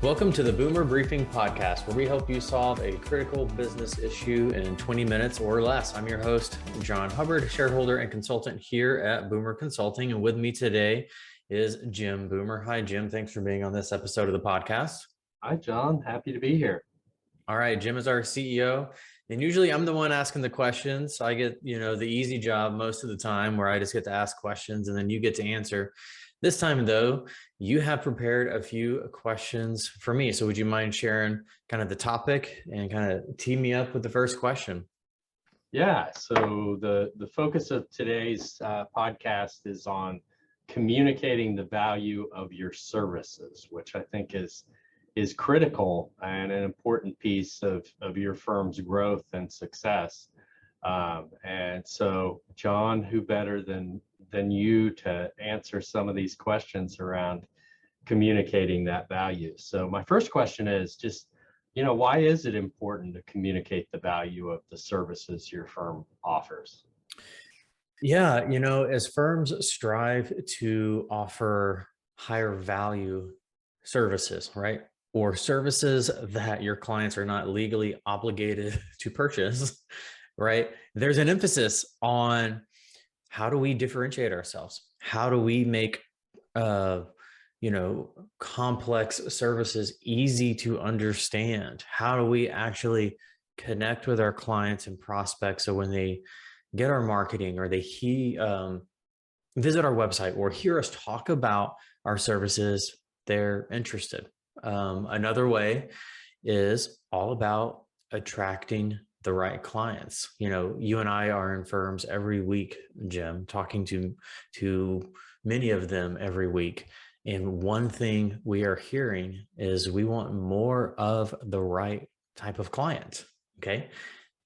Welcome to the Boomer Briefing Podcast, where we help you solve a critical business issue in 20 minutes or less. I'm your host, Jon Hubbard, shareholder and consultant here at Boomer Consulting. And with me today is Jim Boomer. Hi, Jim. Thanks for being on this episode of the podcast. Hi, John. Happy to be here. All right. Jim is our CEO. And usually I'm the one asking the questions. I get, the easy job most of the time where I just get to ask questions and then you get to answer. This time, though, you have prepared a few questions for me. So would you mind sharing kind of the topic and kind of tee me up with the first question? Yeah. So the focus of today's podcast is on communicating the value of your services, which I think is critical and an important piece of your firm's growth and success. And so, John, who better than you to answer some of these questions around communicating that value? So my first question is just, why is it important to communicate the value of the services your firm offers? Yeah, as firms strive to offer higher value services, right? Or services that your clients are not legally obligated to purchase, right? There's an emphasis on how do we differentiate ourselves? How do we make, complex services easy to understand? How do we actually connect with our clients and prospects so when they get our marketing or they visit our website or hear us talk about our services, they're interested? Another way is all about attracting the right clients. You and I are in firms every week, Jim, talking to many of them every week. And one thing we are hearing is we want more of the right type of client. Okay.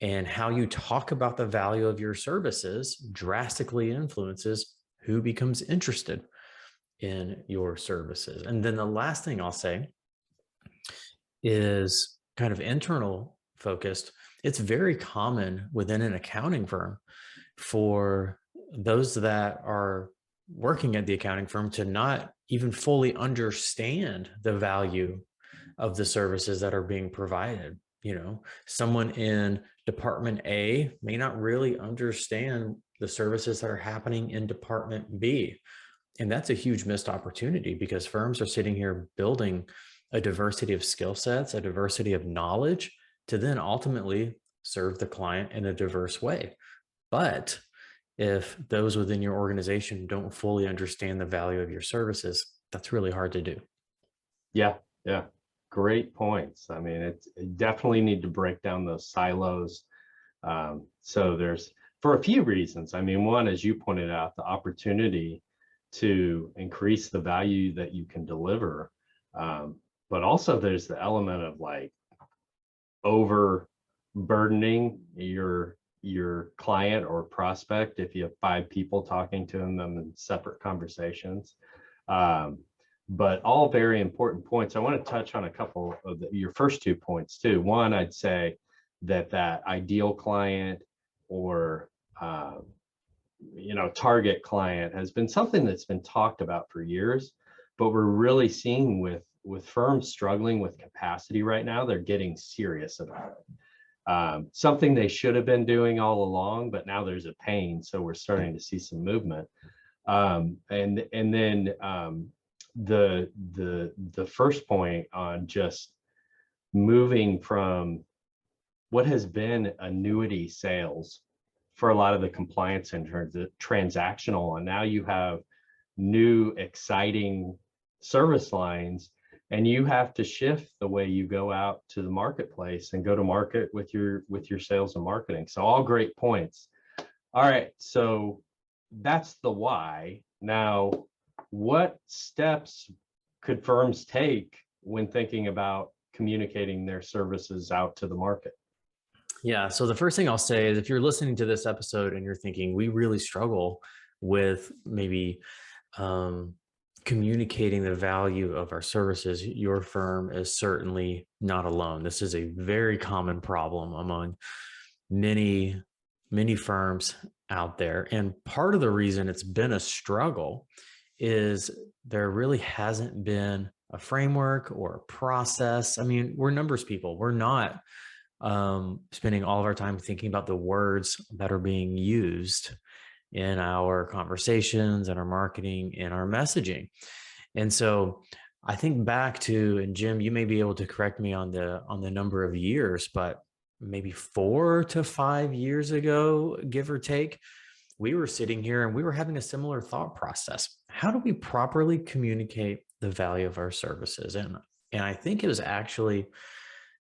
And how you talk about the value of your services drastically influences who becomes interested in your services. And then the last thing I'll say is kind of internal focused. It's very common within an accounting firm for those that are working at the accounting firm to not even fully understand the value of the services that are being provided. Someone in Department A may not really understand the services that are happening in Department B. And that's a huge missed opportunity because firms are sitting here building a diversity of skill sets, a diversity of knowledge to then ultimately serve the client in a diverse way. But if those within your organization don't fully understand the value of your services, that's really hard to do. Yeah. Great points. I mean, it definitely need to break down those silos. So there's, for a few reasons. I mean, one, as you pointed out, the opportunity to increase the value that you can deliver. But also there's the element of like overburdening your client or prospect if you have 5 people talking to them in separate conversations. But all very important points. I want to touch on a couple of your first 2 points too. One, I'd say that ideal client or target client has been something that's been talked about for years, but we're really seeing with firms struggling with capacity right now, they're getting serious about it. Something they should have been doing all along, but now there's a pain, so we're starting to see some movement. And then the first point on just moving from what has been annuity sales for a lot of the compliance in terms of transactional, and now you have new exciting service lines, and you have to shift the way you go out to the marketplace and go to market with your sales and marketing. So all great points. All right, so that's the why. Now, what steps could firms take when thinking about communicating their services out to the market? Yeah. So the first thing I'll say is if you're listening to this episode and you're thinking, we really struggle with maybe communicating the value of our services, your firm is certainly not alone. This is a very common problem among many firms out there. And part of the reason it's been a struggle is there really hasn't been a framework or a process. I mean, we're numbers people. We're not spending all of our time thinking about the words that are being used in our conversations and our marketing and our messaging. And so I think back to, and Jim, you may be able to correct me on the number of years, but maybe 4 to 5 years ago, give or take, we were sitting here and we were having a similar thought process. How do we properly communicate the value of our services? And I think it was actually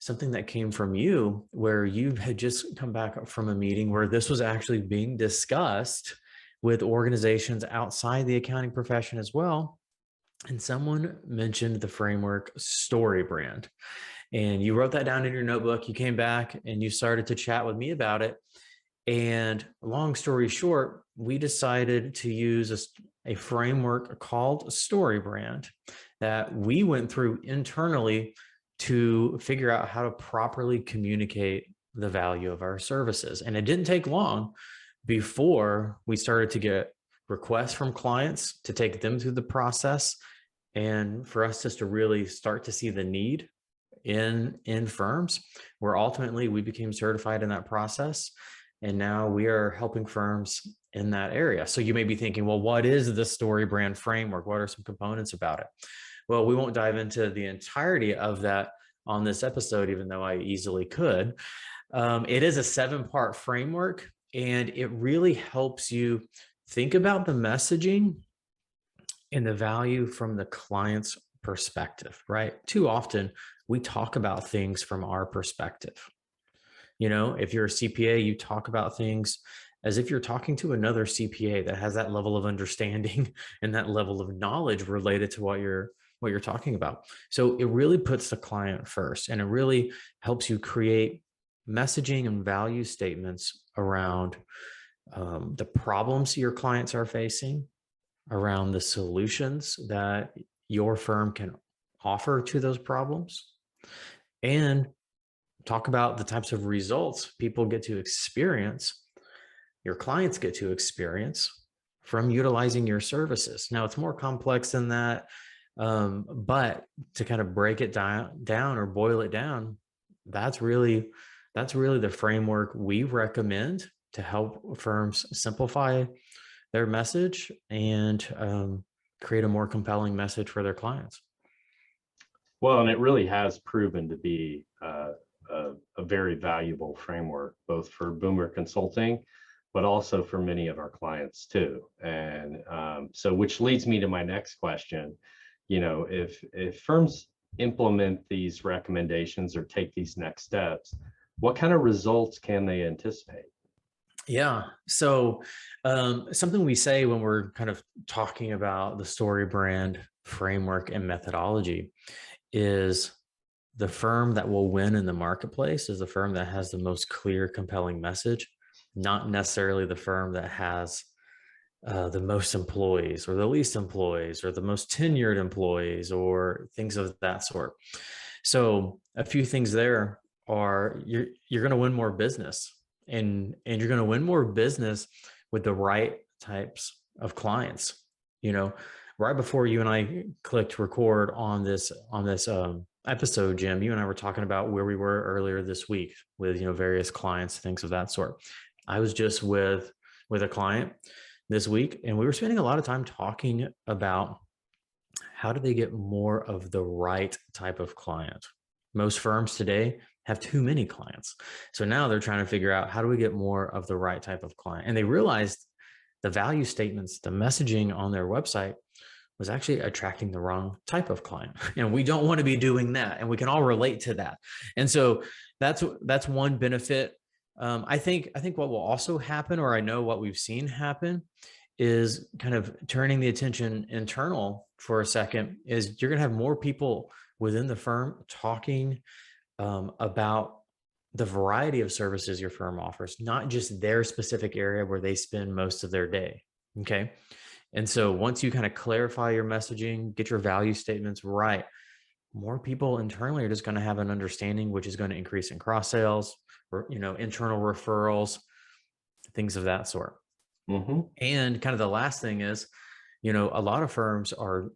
something that came from you, where you had just come back from a meeting where this was actually being discussed with organizations outside the accounting profession as well. And someone mentioned the framework Story Brand. And you wrote that down in your notebook. You came back and you started to chat with me about it. And long story short, we decided to use a framework called Story Brand that we went through internally to figure out how to properly communicate the value of our services. And it didn't take long before we started to get requests from clients to take them through the process, and for us just to really start to see the need in firms, where ultimately we became certified in that process. And now we are helping firms in that area. So you may be thinking, well, what is the Story Brand framework? What are some components about it? Well, we won't dive into the entirety of that on this episode, even though I easily could. It is a 7-part framework, and it really helps you think about the messaging and the value from the client's perspective, right? Too often we talk about things from our perspective. You know, if you're a CPA, you talk about things as if you're talking to another CPA that has that level of understanding and that level of knowledge related to what you're talking about. So it really puts the client first, and it really helps you create messaging and value statements around the problems your clients are facing, around the solutions that your firm can offer to those problems, and talk about the types of results people get to experience, your clients get to experience from utilizing your services. Now, it's more complex than that, but to kind of break it down or boil it down, that's really the framework we recommend to help firms simplify their message and create a more compelling message for their clients. Well, and it really has proven to be a very valuable framework, both for Boomer Consulting, but also for many of our clients too. And so, which leads me to my next question. You know, if firms implement these recommendations or take these next steps, what kind of results can they anticipate? Yeah. So something we say when we're kind of talking about the Story Brand framework and methodology is the firm that will win in the marketplace is the firm that has the most clear, compelling message, not necessarily the firm that has the most employees or the least employees or the most tenured employees or things of that sort. So a few things there are you're going to win more business, and you're going to win more business with the right types of clients. You know, right before you and I clicked record on this episode, Jim, you and I were talking about where we were earlier this week with, you know, various clients, things of that sort. I was just with a client this week, and we were spending a lot of time talking about how do they get more of the right type of client. Most firms today have too many clients. So now they're trying to figure out, how do we get more of the right type of client? And they realized the value statements, the messaging on their website was actually attracting the wrong type of client. And we don't want to be doing that. And we can all relate to that. And so that's one benefit. I think what will also happen, or I know what we've seen happen, is kind of turning the attention internal for a second, is you're going to have more people within the firm talking about the variety of services your firm offers, not just their specific area where they spend most of their day. Okay. And so once you kind of clarify your messaging, get your value statements right, more people internally are just going to have an understanding, which is going to increase in cross sales or, you know, internal referrals, things of that sort. Mm-hmm. And kind of the last thing is, you know, a lot of firms are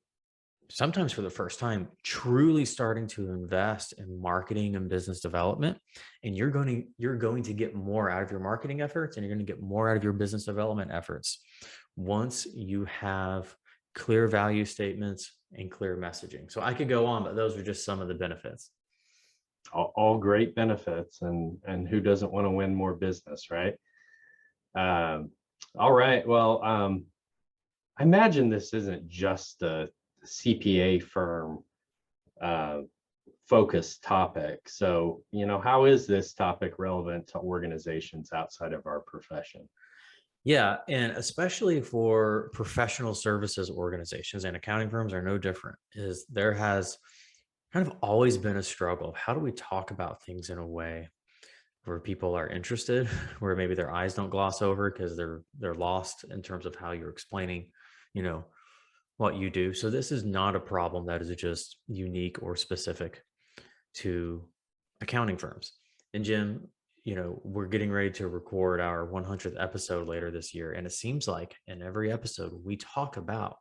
sometimes for the first time, truly starting to invest in marketing and business development. And you're going to get more out of your marketing efforts, and you're going to get more out of your business development efforts once you have clear value statements and clear messaging. So I could go on, but those are just some of the benefits. All great benefits, and who doesn't want to win more business, right? Um, all right. Well, I imagine this isn't just a CPA firm uh, focused topic. So, how is this topic relevant to organizations outside of our profession? Yeah, and especially for professional services organizations, and accounting firms are no different, is there has kind of always been a struggle of how do we talk about things in a way where people are interested, where maybe their eyes don't gloss over because they're lost in terms of how you're explaining, you know, what you do. So this is not a problem that is just unique or specific to accounting firms. And Jim, we're getting ready to record our 100th episode later this year. And it seems like in every episode, we talk about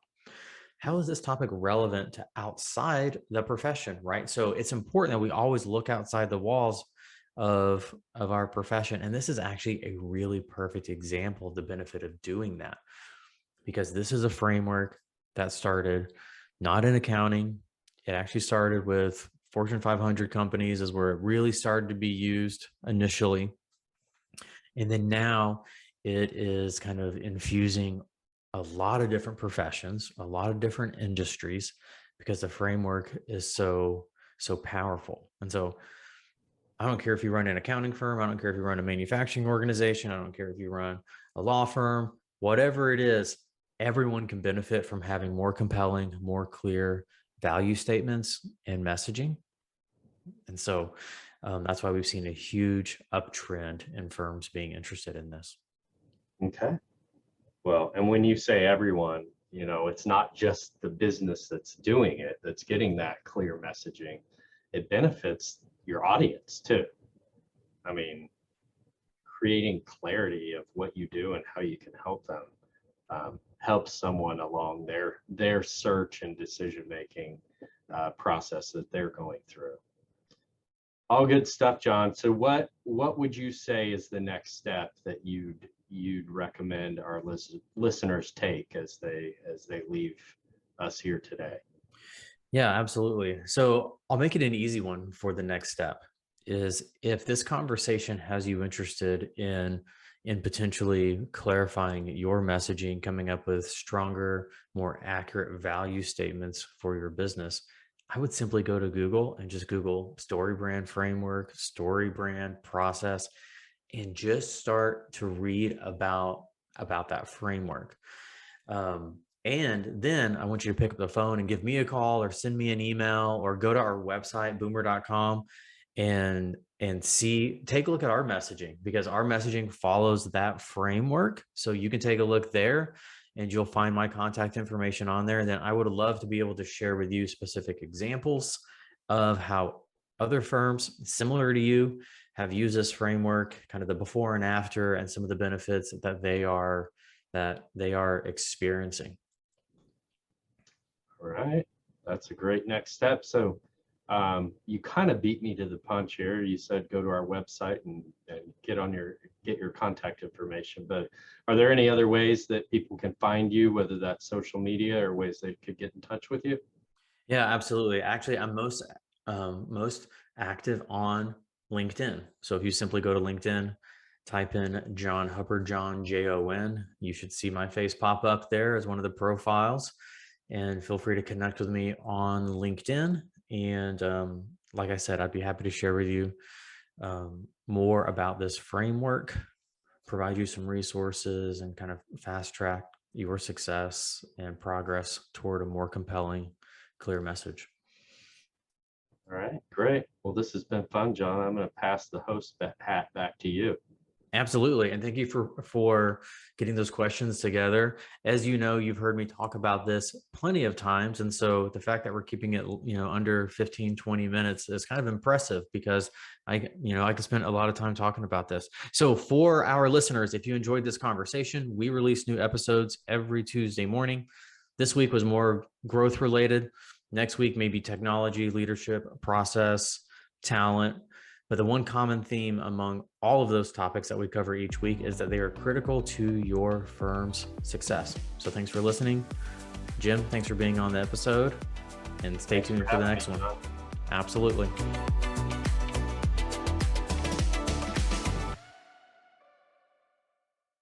how is this topic relevant to outside the profession, right? So it's important that we always look outside the walls of our profession. And this is actually a really perfect example of the benefit of doing that, because this is a framework that started not in accounting. It actually started with Fortune 500 companies is where it really started to be used initially. And then now it is kind of infusing a lot of different professions, a lot of different industries, because the framework is so powerful. And so I don't care if you run an accounting firm, I don't care if you run a manufacturing organization, I don't care if you run a law firm, whatever it is, everyone can benefit from having more compelling, more clear value statements and messaging. And so that's why we've seen a huge uptrend in firms being interested in this. Okay. Well, and when you say everyone, it's not just the business that's doing it, that's getting that clear messaging. It benefits your audience too. I mean, creating clarity of what you do and how you can help them helps someone along their search and decision making process that they're going through. All good stuff, John. So what would you say is the next step that you'd recommend our listeners take as they leave us here today? Yeah, absolutely. So I'll make it an easy one for the next step is if this conversation has you interested in potentially clarifying your messaging, coming up with stronger, more accurate value statements for your business, I would simply go to Google and just Google story brand framework, story brand process, and just start to read about that framework. And then I want you to pick up the phone and give me a call or send me an email or go to our website, boomer.com, and take a look at our messaging, because our messaging follows that framework. So you can take a look there and you'll find my contact information on there. And then I would love to be able to share with you specific examples of how other firms similar to you have used this framework, kind of the before and after, and some of the benefits that they are experiencing. All right, that's a great next step. So you kind of beat me to the punch here. You said go to our website and get your contact information. But are there any other ways that people can find you, whether that's social media or ways they could get in touch with you? Yeah, absolutely. Actually, I'm most active on LinkedIn. So if you simply go to LinkedIn, type in Jon Hubbard, Jon, you should see my face pop up there as one of the profiles. And feel free to connect with me on LinkedIn. And like I said, I'd be happy to share with you more about this framework, provide you some resources, and kind of fast track your success and progress toward a more compelling, clear message. All right, great. Well, this has been fun, John. I'm going to pass the host hat back to you. Absolutely. And thank you for getting those questions together. As you know, you've heard me talk about this plenty of times. And so the fact that we're keeping it, under 15, 20 minutes is kind of impressive, because I could spend a lot of time talking about this. So for our listeners, if you enjoyed this conversation, we release new episodes every Tuesday morning. This week was more growth related. Next week, maybe technology, leadership, process, talent. But the one common theme among all of those topics that we cover each week is that they are critical to your firm's success. So thanks for listening. Jim, thanks for being on the episode, and stay tuned for the next one. Absolutely.